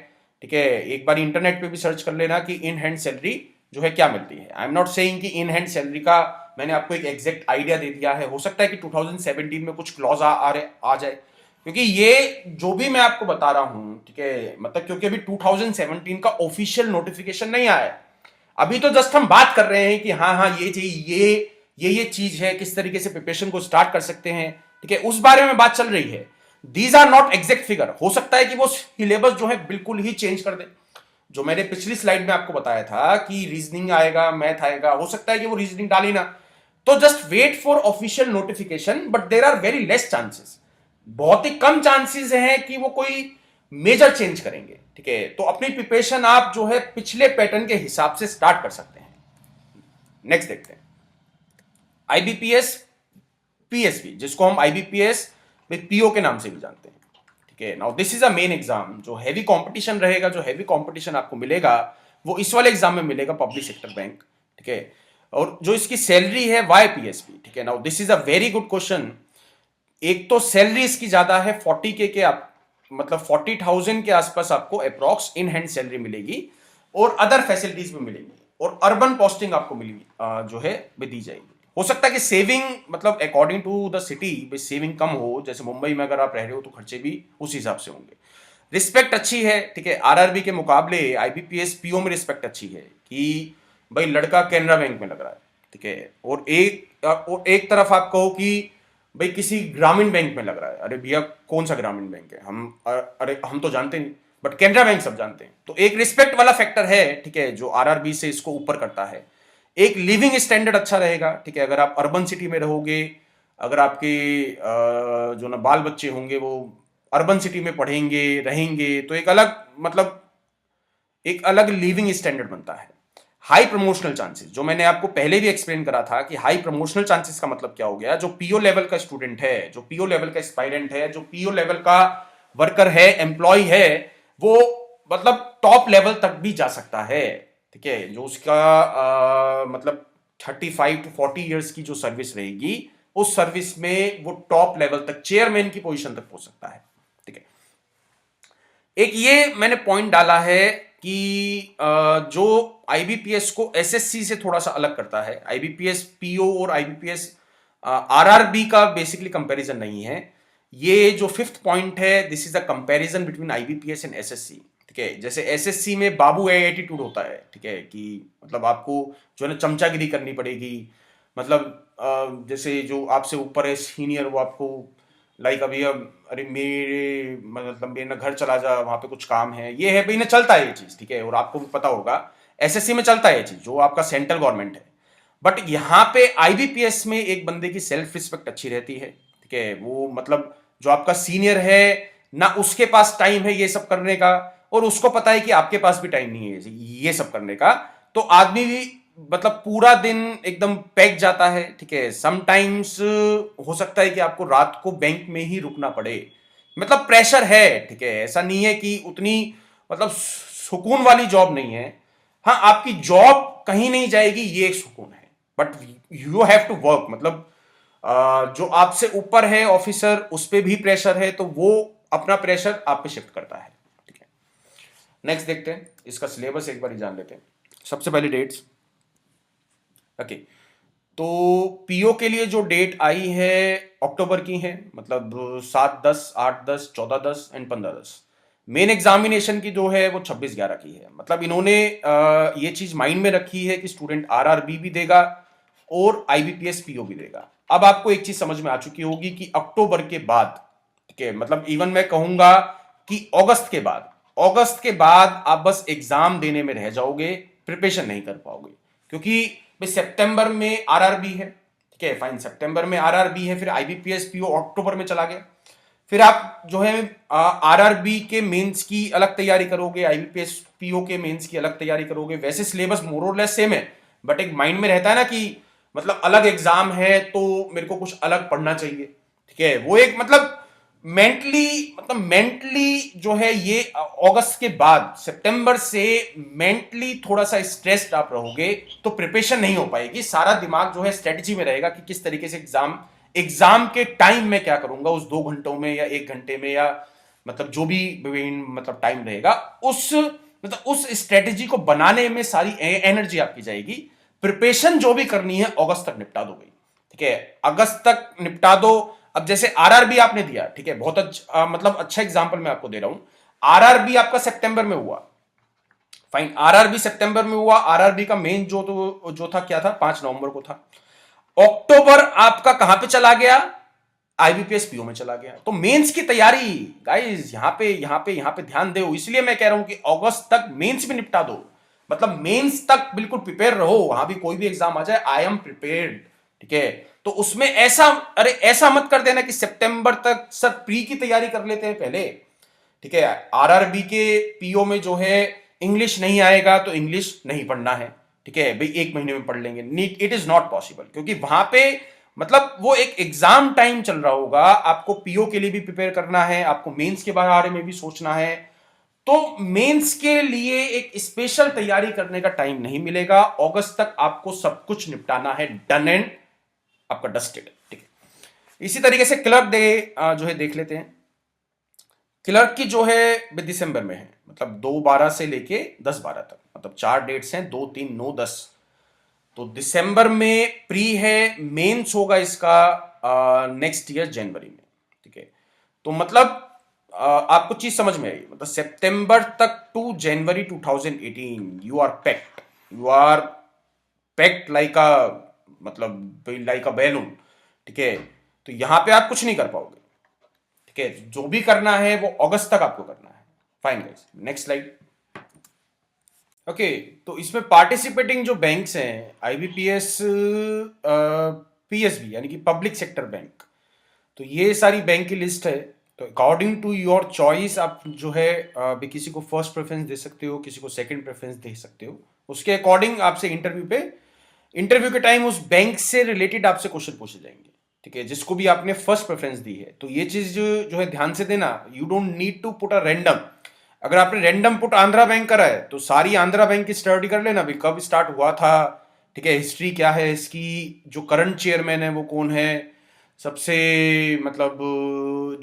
ठीक है, एक बार इंटरनेट पे भी सर्च कर लेना कि इन हैंड सैलरी जो है क्या मिलती है। आई एम नॉट सेइंग कि इन हैंड सैलरी का मैंने आपको एक एग्जैक्ट आइडिया दे दिया है। हो सकता है कि 2017 में कुछ क्लॉज आ जाए, क्योंकि ये जो भी मैं आपको बता रहा हूं, ठीक है, मतलब क्योंकि अभी 2017 का ऑफिशियल नोटिफिकेशन नहीं आया है। अभी तो जस्ट हम बात कर रहे हैं कि हाँ हाँ ये चाहिए, ये चीज है, किस तरीके से प्रिपरेशन को स्टार्ट कर सकते हैं। ठीक है, उस बारे में बात चल रही है। These are not exact figure. हो सकता है कि वो सिलेबस जो है बिल्कुल ही चेंज कर दे। जो मैंने पिछली स्लाइड में आपको बताया था कि रीजनिंग आएगा, मैथ आएगा, हो सकता है कि वो रीजनिंग डाली ना। तो just wait for official notification, but there are very less chances. बहुत ही कम चांसेस हैं कि वो कोई मेजर चेंज करेंगे। ठीक है, तो अपनी प्रिपरेशन आप जो है पिछले पैटर्न के हिसाब से स्टार्ट कर सकते हैं। नेक्स्ट देखते हैं आईबीपीएस पीएसबी, जिसको हम आईबीपीएस पीओ के नाम से भी जानते हैं। ठीक है, now this is a main exam. जो हैवी कंपटीशन रहेगा, जो हैवी कंपटीशन आपको मिलेगा वो इस वाले एग्जाम में मिलेगा, पब्लिक सेक्टर बैंक। ठीक है, और जो इसकी सैलरी है वाई पीएसपी। ठीक है, now this is a very good question. एक तो सैलरी इसकी ज्यादा है, 40K के आप मतलब 40,000 के आसपास आपको अप्रॉक्स इन हैंड सैलरी मिलेगी और अदर फैसिलिटीज भी मिलेंगी और अर्बन पोस्टिंग आपको मिलेगी जो है भी दी जाएगी। हो सकता है कि सेविंग मतलब according to the city saving कम हो, जैसे मुंबई में अगर आप रह रहे हो तो खर्चे भी उस हिसाब से होंगे। रिस्पेक्ट अच्छी है। ठीक है, आरआरबी के मुकाबले आईबीपीएस पीओ में रिस्पेक्ट अच्छी है कि भाई लड़का कैनरा बैंक में लग रहा है। ठीक है, और एक तरफ आप कहो कि भाई किसी ग्रामीण बैंक में लग रहा है। अरे भैया कौन सा ग्रामीण बैंक है, अरे हम तो जानते नहीं, बट कैनरा बैंक सब जानते हैं। तो एक रिस्पेक्ट वाला फैक्टर है। ठीक है, जो आरआरबी से इसको ऊपर करता है। एक लिविंग स्टैंडर्ड अच्छा रहेगा, ठीक है। अगर आप अर्बन सिटी में रहोगे, अगर आपके जो ना बाल बच्चे होंगे वो अर्बन सिटी में पढ़ेंगे रहेंगे, तो एक अलग मतलब एक अलग लिविंग स्टैंडर्ड बनता है। हाई प्रमोशनल चांसेस, जो मैंने आपको पहले भी एक्सप्लेन करा था कि हाई प्रमोशनल चांसेस का मतलब क्या हो गया, जो पीओ लेवल का स्टूडेंट है, जो पीओ लेवल का एस्पायरेंट है, जो पीओ लेवल का वर्कर है, एम्प्लॉय है, वो मतलब टॉप लेवल तक भी जा सकता है, ठीक है। जो उसका मतलब 35 to 40 ईयर्स की जो सर्विस रहेगी, उस सर्विस में वो टॉप लेवल तक चेयरमैन की पोजीशन तक पहुंच सकता है, ठीक है। एक ये मैंने पॉइंट डाला है कि जो आईबीपीएस को एसएससी से थोड़ा सा अलग करता है, आईबीपीएस पीओ और आईबीपीएस आरआरबी का बेसिकली कंपैरिजन नहीं है। ये जो फिफ्थ पॉइंट है, this is the comparison between IBPS and SSC, ठीक है। जैसे एसएससी में बाबू एटीट्यूड होता है, ठीक है, कि मतलब आपको जो है ना चमचागिरी करनी पड़ेगी, मतलब जैसे जो आपसे ऊपर है सीनियर, वो आपको लाइक अभी अब अरे मेरे मतलब मेरे ना घर चला जा, वहां पे कुछ काम है, ये है भाई ना, चलता है ये चीज, ठीक है। और आपको भी पता होगा एसएससी में चलता है ये चीज, जो आपका सेंट्रल गवर्नमेंट है। बट यहाँ पे आईबीपीएस में एक बंदे की सेल्फ रिस्पेक्ट अच्छी रहती है, ठीक है। वो मतलब जो आपका सीनियर है ना, उसके पास टाइम है ये सब करने का, और उसको पता है कि आपके पास भी टाइम नहीं है ये सब करने का। तो आदमी भी मतलब पूरा दिन एकदम पैक जाता है, ठीक है। समटाइम्स हो सकता है कि आपको रात को बैंक में ही रुकना पड़े, मतलब प्रेशर है, ठीक है। ऐसा नहीं है कि उतनी मतलब सुकून वाली जॉब नहीं है। हाँ, आपकी जॉब कहीं नहीं जाएगी, ये एक सुकून है, but you have to work, मतलब जो आपसे ऊपर है ऑफिसर, उस पर भी प्रेशर है, तो वो अपना प्रेशर आप पे शिफ्ट करता है, ठीक है। नेक्स्ट देखते हैं, इसका सिलेबस एक बार ही जान लेते हैं। सबसे पहले डेट्स, ओके। तो पीओ के लिए जो डेट आई है अक्टूबर की है, मतलब 7/10, 8/10, 14/10 एंड 15/10। मेन एग्जामिनेशन की जो है वो 26/11 की है। मतलब इन्होंने ये चीज माइंड में रखी है कि स्टूडेंट आरआरबी भी देगा और आईबीपीएस पीओ भी देगा। अब आपको एक चीज समझ में आ चुकी होगी कि अक्टूबर के बाद, ठीक है, मतलब इवन मैं कहूंगा कि अगस्त के बाद आप बस एग्जाम देने में रह जाओगे, प्रिपरेशन नहीं कर पाओगे, क्योंकि भाई सितंबर में आरआरबी है, ठीक है, फाइन, सितंबर में आरआरबी है, फिर आईबीपीएस पीओ अक्टूबर में चला गया। फिर आप जो है आरआरबी के मेंस की अलग तैयारी करोगे, आईबीपीएस पीओ के मेंस की अलग तैयारी करोगे। वैसे सिलेबस मोर और लेस सेम है, बट एक माइंड में रहता है ना कि मतलब अलग एग्जाम है तो मेरे को कुछ अलग पढ़ना चाहिए, ठीक है। वो एक मतलब मेंटली जो है ये अगस्त के बाद सितंबर से मेंटली थोड़ा सा स्ट्रेस्ड आप रहोगे, तो प्रिपरेशन नहीं हो पाएगी। सारा दिमाग जो है स्ट्रेटजी में रहेगा कि किस तरीके से एग्जाम के टाइम में क्या करूंगा, उस 2 घंटों में या 1 घंटे में, या मतलब जो भी मतलब टाइम रहेगा, उस स्ट्रेटजी को बनाने में सारी एनर्जी आपकी जाएगी। प्रिपरेशन जो भी करनी है अगस्त तक निपटा दो भाई, ठीक है, अगस्त तक निपटा दो। अब जैसे आरआरबी आपने दिया, ठीक है, बहुत अच्छा मतलब अच्छा एग्जांपल मैं आपको दे रहा हूं। आरआरबी आपका सितंबर में हुआ, फाइन, आरआरबी सितंबर में हुआ। आरआरबी का मेन जो था क्या था, 5 नवंबर को था। अक्टूबर आपका कहां पे चला गया, आईबीपीएस पीओ में चला गया। तो मेंस की तैयारी गाइस यहां पे ध्यान दो। इसलिए मैं कह रहा हूं कि अगस्त तक मेंस भी निपटा दो, मतलब मेंस तक बिल्कुल प्रिपेयर रहो, वहां भी कोई भी एग्जाम आ जाए, आई एम प्रिपेयर्ड, ठीक है। तो उसमें ऐसा मत कर देना कि सितंबर तक सर प्री की तैयारी कर लेते हैं पहले, ठीक है। आरआरबी के पीओ में जो है इंग्लिश नहीं आएगा तो इंग्लिश नहीं पढ़ना है, ठीक है भाई, 1 महीने में पढ़ लेंगे, नीट, इट इज नॉट पॉसिबल, क्योंकि वहां पे मतलब वो एक एग्जाम टाइम चल रहा होगा, आपको पीओ के लिए भी प्रिपेयर करना है, आपको मेंस के बारे में भी सोचना है। तो मेंस के लिए एक स्पेशल तैयारी करने का टाइम नहीं मिलेगा। अगस्त तक आपको सब कुछ निपटाना है, डन एंड आपका डस्टेड, ठीक है। इसी तरीके से क्लर्क डे जो है देख लेते हैं। क्लर्क की जो है दिसंबर में है, मतलब 2/12 से लेके 10/12 तक, मतलब 4 डेट्स हैं, 2, 3, 9, 10। तो दिसंबर में प्री है, मेंस होगा इसका नेक्स्ट ईयर जनवरी में, ठीक है। तो मतलब आपको चीज समझ में आई, मतलब सितंबर तक to January 2018 you are packed, you are packed like a मतलब लाइक अ बैलून, ठीक है। तो यहां पे आप कुछ नहीं कर पाओगे, ठीक है। जो भी करना है वो अगस्त तक आपको करना है, fine guys, next slide. Okay, तो इसमें पार्टिसिपेटिंग जो बैंक्स हैं, आईबीपीएस, पीएसबी यानी कि पब्लिक सेक्टर बैंक, तो ये सारी बैंक की लिस्ट है। तो अकॉर्डिंग टू योर चॉइस आप जो है भी किसी को फर्स्ट प्रेफरेंस दे सकते हो, किसी को सेकंड प्रेफरेंस दे सकते हो। उसके अकॉर्डिंग आपसे इंटरव्यू के टाइम उस बैंक से रिलेटेड आपसे क्वेश्चन पूछे जाएंगे, ठीक है, जिसको भी आपने फर्स्ट प्रेफरेंस दी है। तो ये चीज जो है ध्यान से देना, you don't need to put a random. अगर आपने रैंडम पुट आंध्रा बैंक करा है तो सारी आंध्रा बैंक की स्टडी कर लेना भी, कब स्टार्ट हुआ था, ठीक है, हिस्ट्री क्या है इसकी, जो करंट चेयरमैन है वो कौन है, सबसे मतलब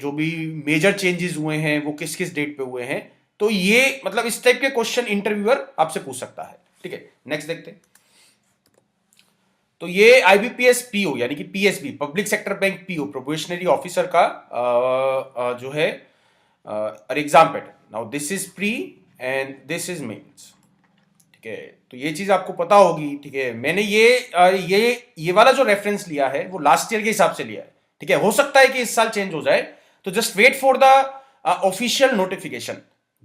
जो भी मेजर चेंजेस हुए हैं वो किस किस डेट पे हुए हैं। तो ये मतलब इस टाइप के क्वेश्चन इंटरव्यूअर आपसे पूछ सकता है, ठीक है। नेक्स्ट देखते हैं। तो ये आईबीपीएस पीओ यानी कि PSB, public sector bank PO, probationary officer का जो है exam pattern. Now this is pre and this is mains, ठीक है। तो ये चीज आपको पता होगी, ठीक है। मैंने ये वाला जो रेफरेंस लिया है वो लास्ट ईयर के हिसाब से लिया है, ठीक है। हो सकता है कि इस साल चेंज हो जाए, तो just wait for the official notification.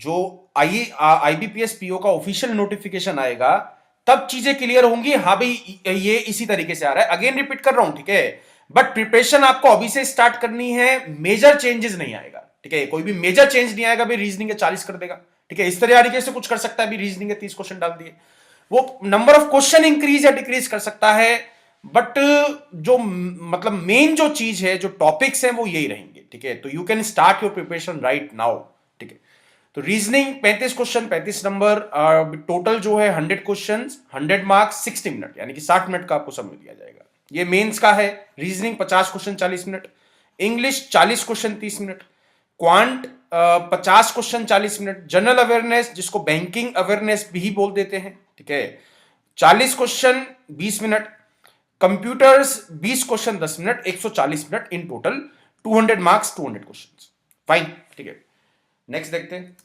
जो आईबीपीएस पीओ का ऑफिशियल नोटिफिकेशन आएगा तब चीजें क्लियर होंगी। हाँ भाई, ये इसी तरीके से आ रहा है, अगेन रिपीट कर रहा हूं, ठीक है। बट प्रिपरेशन आपको अभी से स्टार्ट करनी है, मेजर चेंजेस नहीं आएगा, ठीक है। कोई भी मेजर चेंज नहीं आएगा भाई, रीजनिंग के 40 कर देगा, ठीक है। इस तरीके से कुछ कर सकता है, अभी रीजनिंग के 30 क्वेश्चन डाल दिए, वो नंबर ऑफ क्वेश्चन इंक्रीज या डिक्रीज कर सकता है। बट जो मतलब मेन जो चीज है, जो टॉपिक्स हैं वो यही रहेंगे, ठीक है। तो you can start your preparation right now, ठीक है। तो रीजनिंग 35 क्वेश्चन, 35 नंबर, टोटल जो है 100 क्वेश्चन, 100 मार्क्स, 60 मिनट यानी कि 60 मिनट का आपको समय दिया जाएगा। ये मेंस का है। Reasoning 50 question 40 minute, English 40 question 30 minute, quant 50 question 40 minute, general awareness जिसको बैंकिंग अवेयरनेस भी बोल देते हैं, ठीक है, 40 question 20 minute, computers 20 question 10 minute, 140 minute in total, 200 marks 200 question. Fine, ठीक है। नेक्स्ट देखते हैं।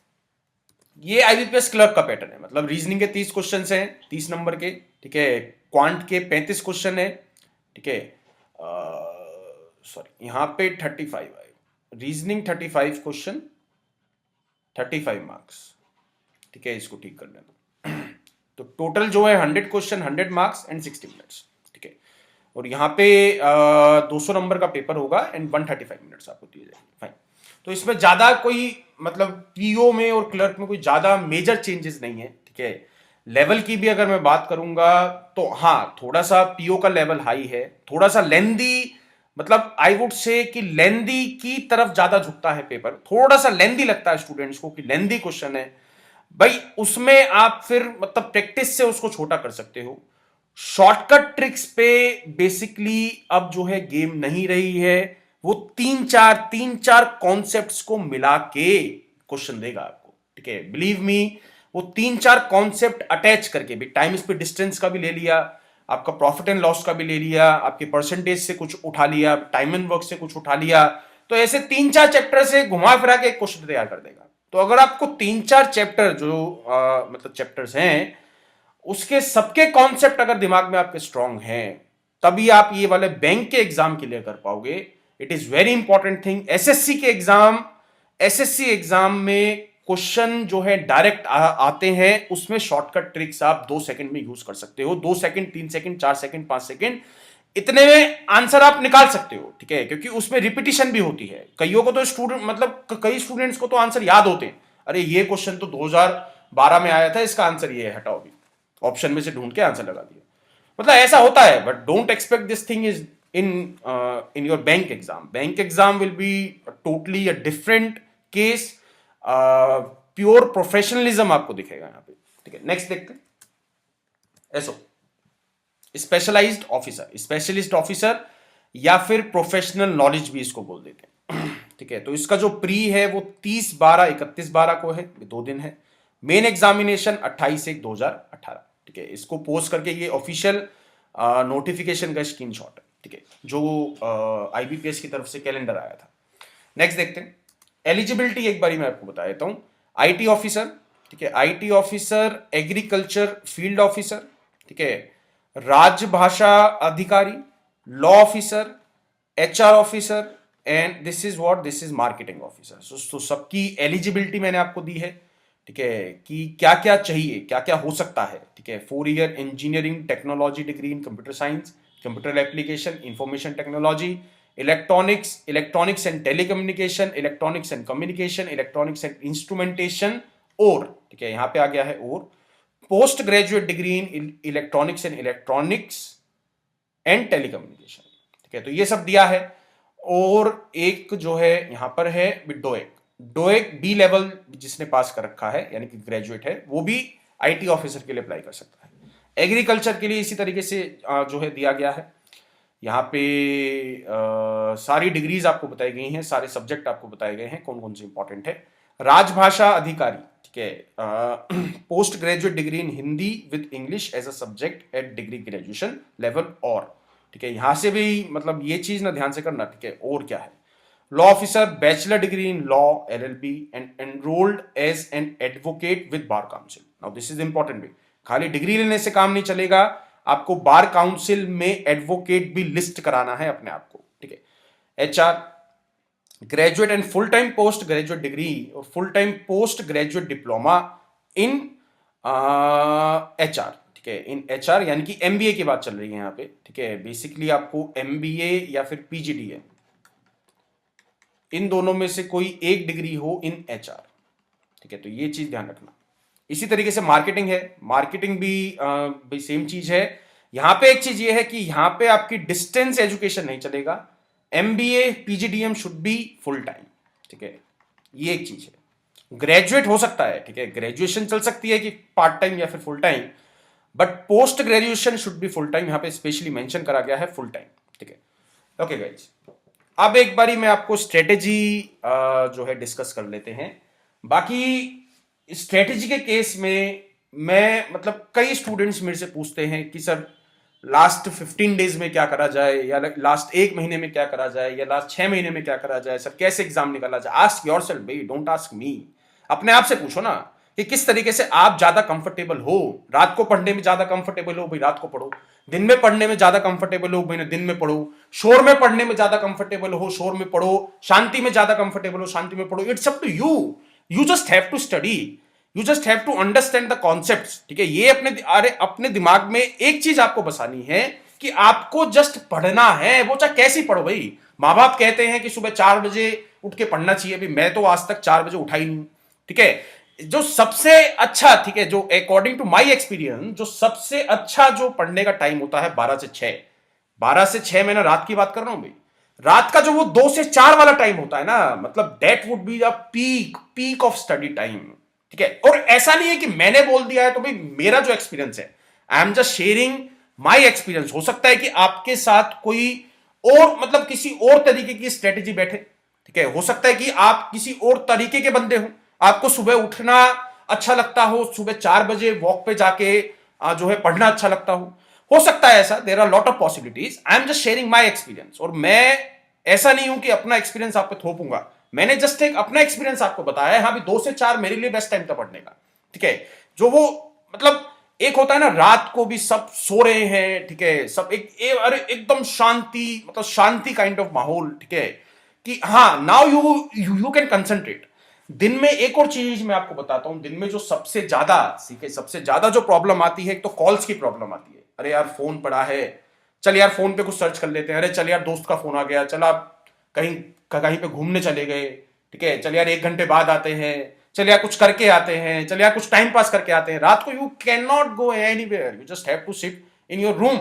ये आईबीपीएस क्लर्क का पैटर्न है, मतलब रीजनिंग के 30 क्वेश्चन हैं 30 नंबर के, ठीक है। क्वांट के 35 क्वेश्चन है, ठीक है। सॉरी, यहां पे 35 आए, रीजनिंग 35 क्वेश्चन 35 मार्क्स, ठीक है। इसको ठीक कर लेना। तो टोटल जो है 100 क्वेश्चन 100 मार्क्स एंड 60 मिनट्स, ठीक है। और यहाँ पे 200 नंबर का पेपर होगा एंड 135 मिनट्स आपको दिए जाएंगे। फाइन। तो इसमें ज्यादा कोई मतलब पीओ में और क्लर्क में कोई ज्यादा मेजर चेंजेस नहीं है, ठीक है। लेवल की भी अगर मैं बात करूंगा तो हाँ, थोड़ा सा पीओ का लेवल हाई है, थोड़ा सा लेंदी, मतलब आई वुड से कि लेंदी की तरफ ज्यादा झुकता है पेपर, थोड़ा सा लेंदी लगता है स्टूडेंट्स को कि लेंदी क्वेश्चन है भाई। उसमें आप फिर मतलब प्रैक्टिस से उसको छोटा कर सकते हो। शॉर्टकट ट्रिक्स पे बेसिकली अब जो है गेम नहीं रही है, वो तीन चार कॉन्सेप्ट्स को मिला के क्वेश्चन देगा आपको, ठीक है। बिलीव मी, वो तीन चार कॉन्सेप्ट अटैच करके भी, टाइम स्पीड डिस्टेंस का भी ले लिया, आपका प्रॉफिट एंड लॉस का भी ले लिया, आपके परसेंटेज से कुछ उठा लिया, टाइम एंड वर्क से कुछ उठा लिया, तो ऐसे तीन चार चैप्टर से घुमा फिरा के एक क्वेश्चन तैयार कर देगा। तो अगर आपको तीन चार चैप्टर जो मतलब चैप्टर्स हैं उसके सबके कॉन्सेप्ट अगर दिमाग में आपके स्ट्रांग हैं, तभी आप ये वाले बैंक के एग्जाम क्लियर कर पाओगे। It is very important thing. SSC exam में क्वेश्चन जो है डायरेक्ट आते हैं, उसमें शॉर्टकट ट्रिक्स आप 2 सेकंड में यूज कर सकते हो। 2 सेकंड, 3 सेकंड, 4 सेकंड, 5 सेकंड, इतने में आंसर आप निकाल सकते हो, ठीक है। क्योंकि उसमें रिपीटिशन भी होती है। कईयों को तो स्टूडेंट मतलब कई स्टूडेंट्स को तो आंसर याद होते हैं, अरे ये क्वेश्चन तो 2012 में आया था, इसका आंसर ये है, हटाओ भी, ऑप्शन में से ढूंढ के आंसर लगा दिया। मतलब ऐसा होता है, but don't expect this thing is in in your bank exam. Bank exam will be totally a different case, pure professionalism आपको दिखेगा यहाँ पे, ठीक है। नेक्स्ट देखते हैं। SO, specialized officer, specialist officer या फिर प्रोफेशनल नॉलेज भी इसको बोल देते हैं, ठीक है। तो इसका जो प्री है वो 30/12 31/12 को है, ये 2 दिन है। मेन एग्जामिनेशन 28/1/2018, ठीक है। इसको पोस्ट करके ये ऑफिशियल नोटिफिकेशन का स्क्रीनशॉट है, ठीक है, जो आईबीपीएस की तरफ से कैलेंडर आया था। नेक्स्ट देखते हैं। एलिजिबिलिटी एक बारी मैं आपको बता देता हूं। आईटी ऑफिसर, ठीक है, IT officer, agriculture field officer, ठीक है, राजभाषा अधिकारी, law officer, HR officer and this is what, this is marketing officer. तो सबकी एलिजिबिलिटी मैंने आपको दी है, ठीक है, कि क्या क्या चाहिए, क्या क्या हो सकता है। ठीक है, 4 year engineering technology degree in computer science, computer application, information technology, electronics and telecommunication, electronics and communication, electronics and instrumentation, और ठीक है, यहां पे आ गया है और post graduate degree in electronics and telecommunication. ठीक है, तो ये सब दिया है। और एक जो है यहां पर है डोएक, डोएक बी लेवल जिसने पास कर रखा है यानी कि ग्रेजुएट है, वो भी आईटी ऑफिसर के लिए अप्लाई कर सकता है। एग्रीकल्चर के लिए इसी तरीके से जो है दिया गया है। यहाँ पे सारी डिग्रीज आपको बताई गई हैं, सारे सब्जेक्ट आपको बताए गए हैं कौन कौन से इंपॉर्टेंट है। राजभाषा अधिकारी, ठीक है, post graduate degree in Hindi with English as a subject at degree graduation level, और ठीक है, यहां से भी मतलब ये चीज ना ध्यान से करना। ठीक है, और क्या है, law officer bachelor degree in law LLB and enrolled as an advocate with bar council. Now this is important भी, खाली डिग्री लेने से काम नहीं चलेगा, आपको बार काउंसिल में एडवोकेट भी लिस्ट कराना है अपने आप को। ठीक है, HR graduate and full time post graduate degree और full time post graduate diploma in HR. ठीक है, इन एचआर यानी कि एमबीए की बात चल रही है यहाँ पे। ठीक है, बेसिकली आपको एमबीए या फिर पीजीडीए, इन दोनों में से कोई एक डिग्री हो इन एचआर। ठीक है, तो ये चीज ध्यान रखना। इसी तरीके से मार्केटिंग है, मार्केटिंग भी सेम चीज है। यहां पे एक चीज ये है कि यहां पे आपकी डिस्टेंस एजुकेशन नहीं चलेगा, MBA PGDM should be full time. ठीक है, ये एक चीज है। ग्रेजुएट हो सकता है, ठीक है, ग्रेजुएशन चल सकती है कि पार्ट टाइम या फिर full time, but post graduation should be full time, यहां पे स्पेशली मेंशन करा गया है फुल टाइम। ठीक है, ओके गाइज, अब एक बारी मैं आपको स्ट्रेटेजी जो है डिस्कस कर लेते हैं। बाकी स्ट्रेटेजी के केस में मैं मतलब कई स्टूडेंट्स मेरे से पूछते हैं कि सर लास्ट 15 डेज में क्या करा जाए, या लास्ट 1 महीने में क्या करा जाए, या लास्ट 6 महीने में क्या करा जाए, सर कैसे एग्जाम निकाला जाए। आस्क योरसेल्फ भाई, डोंट आस्क मी। अपने आप से पूछो ना कि किस तरीके से आप ज्यादा कंफर्टेबल हो। रात को पढ़ने में ज्यादा कंफर्टेबल हो भाई रात को पढ़ो, दिन में पढ़ने में ज्यादा कंफर्टेबल हो भाई दिन में पढ़ो, शोर में पढ़ने में ज्यादा कंफर्टेबल हो शोर में पढ़ो, शांति में ज्यादा कंफर्टेबल हो शांति में पढ़ो। It's up to you, you just have to study, you just have to understand the concepts. ठीक है, ये अपने दिमाग में एक चीज आपको बसानी है कि आपको जस्ट पढ़ना है, वो चाहे कैसी पढ़ो भाई। माँ बाप कहते हैं कि सुबह 4 बजे उठ के पढ़ना चाहिए, भाई मैं तो आज तक 4 बजे उठा ही नहीं। ठीक है, जो सबसे अच्छा, ठीक है, जो अकॉर्डिंग टू माई एक्सपीरियंस जो सबसे अच्छा जो पढ़ने का टाइम होता है 12 से 6, 12 से 6 मैं ना रात की बात कर रहा हूं भाई। रात का जो वो 2 से 4 वाला टाइम होता है ना, मतलब that would be the peak of study time. ठीक है, और ऐसा नहीं है कि मैंने बोल दिया है, तो भाई मेरा जो एक्सपीरियंस है, आई am just sharing my experience. हो सकता है कि आपके साथ कोई और मतलब किसी और तरीके की स्ट्रेटेजी बैठे। ठीक है, हो सकता है कि आप किसी और तरीके के बंदे हो, आपको सुबह उठना अच्छा लगता हो, सुबह 4 बजे वॉक पे जाके जो है पढ़ना अच्छा लगता हो सकता है ऐसा। There are lot of possibilities, I am just sharing my experience. और मैं ऐसा नहीं हूं कि अपना एक्सपीरियंस आप पे थोपूंगा, मैंने जस्ट एक अपना एक्सपीरियंस आपको बताया है। हाँ भी 2 से 4 मेरे लिए बेस्ट टाइम था पढ़ने का। ठीक है, जो वो मतलब एक होता है ना, रात को भी सब सो रहे हैं, ठीक है, सब अरे एकदम शांति, मतलब शांति काइंड ऑफ माहौल। ठीक है, कि हाँ नाउ यू कैन कंसंट्रेट। दिन में एक और चीज मैं आपको बताता हूं, दिन में जो सबसे ज्यादा जो प्रॉब्लम आती है, एक तो कॉल्स की प्रॉब्लम आती है। अरे यार फोन पड़ा है, चल यार फोन पे कुछ सर्च कर लेते हैं, अरे चल यार दोस्त का फोन आ गया, चल आप कहीं कहीं पे घूमने चले गए। ठीक है, चल यार 1 घंटे बाद आते हैं, चल यार कुछ करके आते हैं, चल यार कुछ टाइम पास करके आते हैं। रात को you can not go anywhere, you just have to sit in your room.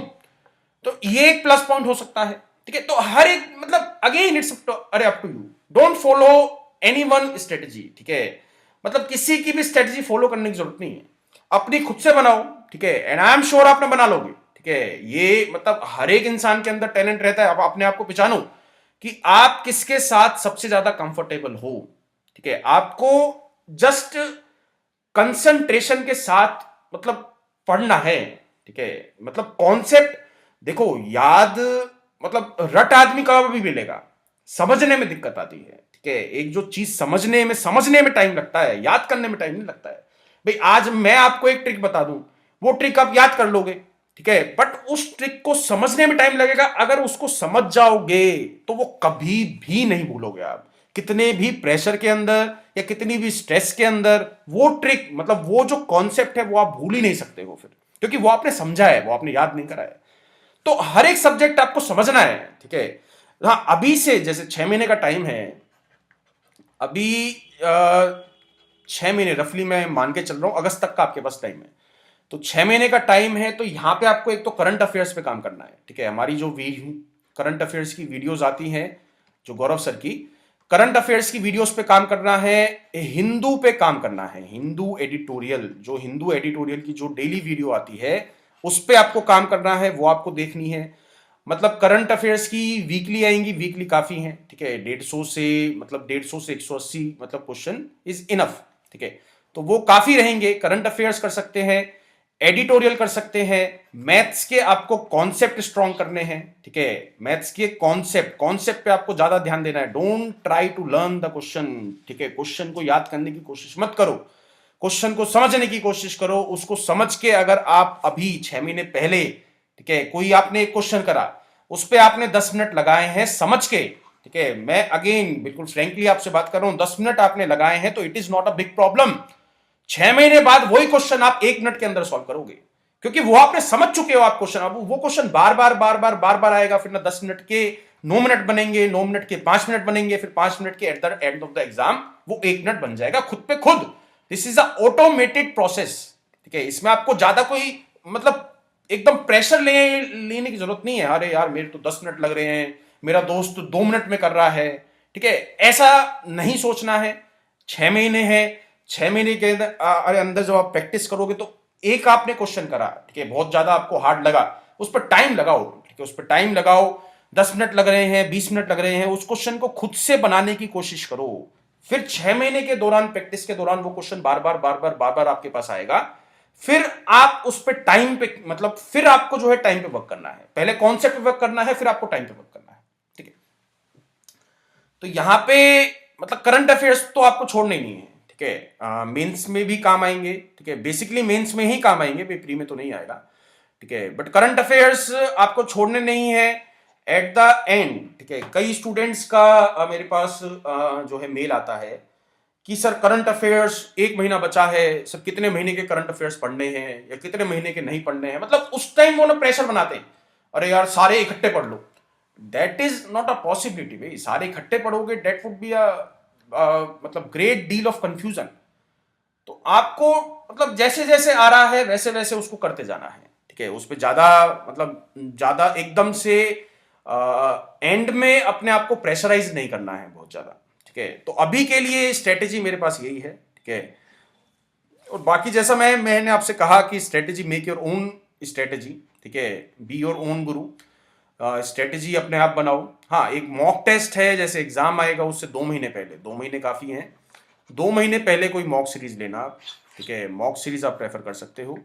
तो ये एक प्लस पॉइंट हो सकता है। ठीक है, तो हर एक मतलब अगेन इट्स अरे up to you, don't follow any one strategy. ठीक है, मतलब किसी की भी स्ट्रेटेजी फॉलो करने की जरूरत नहीं है, अपनी खुद से बनाओ। ठीक है, एंड आई एम श्योर आपने बना लोगे। ठीक है, ये मतलब हर एक इंसान के अंदर टैलेंट रहता है, आप अपने आप को पहचानो कि आप किसके साथ सबसे ज्यादा कंफर्टेबल हो। ठीक है, आपको जस्ट कंसंट्रेशन के साथ मतलब पढ़ना है। ठीक है, मतलब कॉन्सेप्ट देखो, याद मतलब रट आदमी का भी मिलेगा, समझने में दिक्कत आती है। ठीक है, एक जो चीज समझने में टाइम लगता है, याद करने में टाइम नहीं लगता है भाई। आज मैं आपको एक ट्रिक बता दूं, वो ट्रिक आप याद कर लोगे, ठीक है, बट उस ट्रिक को समझने में टाइम लगेगा। अगर उसको समझ जाओगे तो वो कभी भी नहीं भूलोगे आप, कितने भी प्रेशर के अंदर या कितनी भी स्ट्रेस के अंदर वो ट्रिक, मतलब वो जो कॉन्सेप्ट है वो आप भूल ही नहीं सकते हो फिर, क्योंकि वो आपने समझा है, वो आपने याद नहीं करा है। तो हर एक सब्जेक्ट आपको समझना है, ठीक है। हाँ, अभी से जैसे 6 महीने का टाइम है, अभी 6 महीने रफली मैं मान के चल रहा हूं, अगस्त तक का आपके पास टाइम है। तो 6 महीने का टाइम है, तो यहां पे आपको एक तो करंट अफेयर्स पे काम करना है, ठीक है। हमारी जो करंट अफेयर्स की वीडियोस आती हैं, जो गौरव सर की करंट अफेयर्स की वीडियोस पे काम करना है, हिंदू पे काम करना है, हिंदू एडिटोरियल, जो हिंदू एडिटोरियल की जो डेली वीडियो आती है उस पे आपको काम करना है, वो आपको देखनी है। मतलब करंट अफेयर्स की वीकली आएंगी, वीकली काफी हैं, ठीक है। 150 से 180 मतलब क्वेश्चन इज इनफ, ठीक है। तो वो काफी रहेंगे। करंट अफेयर्स कर सकते हैं, एडिटोरियल कर सकते हैं, मैथ्स के आपको कॉन्सेप्ट स्ट्रॉन्ग करने हैं, ठीक है। मैथ्स के कॉन्सेप्ट पे आपको ज्यादा ध्यान देना है। Don't try to learn the question, ठीक है। क्वेश्चन को याद करने की कोशिश मत करो, क्वेश्चन को समझने की कोशिश करो। उसको समझ के अगर आप अभी 6 महीने पहले, ठीक है, कोई आपने एक क्वेश्चन करा, उस पर आपने 10 मिनट लगाए हैं समझ के, ठीक है। मैं अगेन बिल्कुल फ्रेंकली आपसे बात कर रहा हूं, 10 मिनट आपने लगाए हैं तो it is not a big problem. 6 महीने बाद वही क्वेश्चन आप 1 मिनट के अंदर सॉल्व करोगे, क्योंकि वो आपने समझ चुके हो आप क्वेश्चन। अब वो क्वेश्चन बार बार आएगा, फिर ना 10 मिनट के 9 मिनट बनेंगे, 9 मिनट के 5 मिनट बनेंगे, फिर 5 मिनट के at the end of the exam वो 1 मिनट बन जाएगा खुद पे खुद। This is a automated process, ठीक है। इसमें आपको ज्यादा कोई मतलब एकदम प्रेशर लेने की जरूरत नहीं है। अरे यार मेरे तो 10 मिनट लग रहे हैं, मेरा दोस्त तो 2 मिनट में कर रहा है, ठीक है, ऐसा नहीं सोचना है। 6 महीने है, 6 महीने के अंदर जब आप प्रैक्टिस करोगे तो एक आपने क्वेश्चन करा, ठीक है, बहुत ज्यादा आपको हार्ड लगा, उस पर टाइम लगाओ, ठीक है, उस पर टाइम लगाओ। 10 मिनट लग रहे हैं, 20 मिनट लग रहे हैं, उस क्वेश्चन को खुद से बनाने की कोशिश करो। फिर 6 महीने के दौरान, प्रैक्टिस के दौरान वो क्वेश्चन बार बार आपके पास आएगा। फिर आप उस पर टाइम पे, मतलब फिर आपको जो है टाइम पे वर्क करना है। पहले कॉन्सेप्ट पे वर्क करना है, फिर आपको टाइम पे वर्क करना है, ठीक है। तो यहां पे मतलब करंट अफेयर्स तो आपको छोड़ने ही नहीं है, ठीक है। मेंस में भी काम आएंगे, ठीक है, बेसिकली मेंस में ही काम आएंगे, प्री में तो नहीं आएगा, ठीक है। बट करंट अफेयर्स आपको छोड़ने नहीं है एट द एंड, ठीक है। कई स्टूडेंट्स का मेरे पास जो है मेल आता है कि सर करंट अफेयर्स 1 महीना बचा है, सर कितने महीने के करंट अफेयर्स पढ़ने हैं या कितने महीने के नहीं पढ़ने हैं। मतलब उस टाइम वो ना प्रेशर बनाते हैं, अरे यार सारे इकट्ठे पढ़ लो। That is not a possibility भाई। सारे इकट्ठे पढ़ोगे दैट वुड बी अ मतलब ग्रेट डील ऑफ कंफ्यूजन। तो आपको मतलब जैसे जैसे आ रहा है वैसे वैसे उसको करते जाना है, ठीक है। उस पर ज्यादा मतलब ज्यादा एकदम से एंड में अपने आप को प्रेशराइज नहीं करना है बहुत ज्यादा, ठीक है। तो अभी के लिए स्ट्रेटेजी मेरे पास यही है, ठीक है। और बाकी जैसा मैंने आपसे कहा कि strategy, make your own strategy, ठीक है। Be your own Guru, strategy अपने आप बनाओ। हाँ, एक मॉक टेस्ट है, जैसे एग्जाम आएगा उससे 2 महीने पहले, 2 महीने काफी हैं, 2 महीने पहले कोई मॉक सीरीज लेना आप, ठीक है। मॉक सीरीज आप प्रेफर कर सकते हो।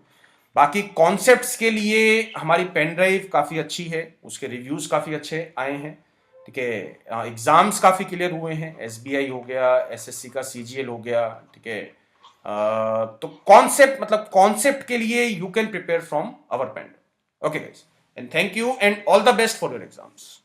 बाकी कॉन्सेप्ट्स के लिए हमारी पेन ड्राइव काफ़ी अच्छी है, उसके रिव्यूज़ काफ़ी अच्छे आए हैं, ठीक है। एग्ज़ाम्स काफ़ी क्लियर हुए हैं, एसबीआई हो गया, एसएससी का सीजीएल हो गया, ठीक है। तो कॉन्सेप्ट, मतलब कॉन्सेप्ट के लिए you can prepare from our pen. Okay guys, and thank you and all the best for your exams.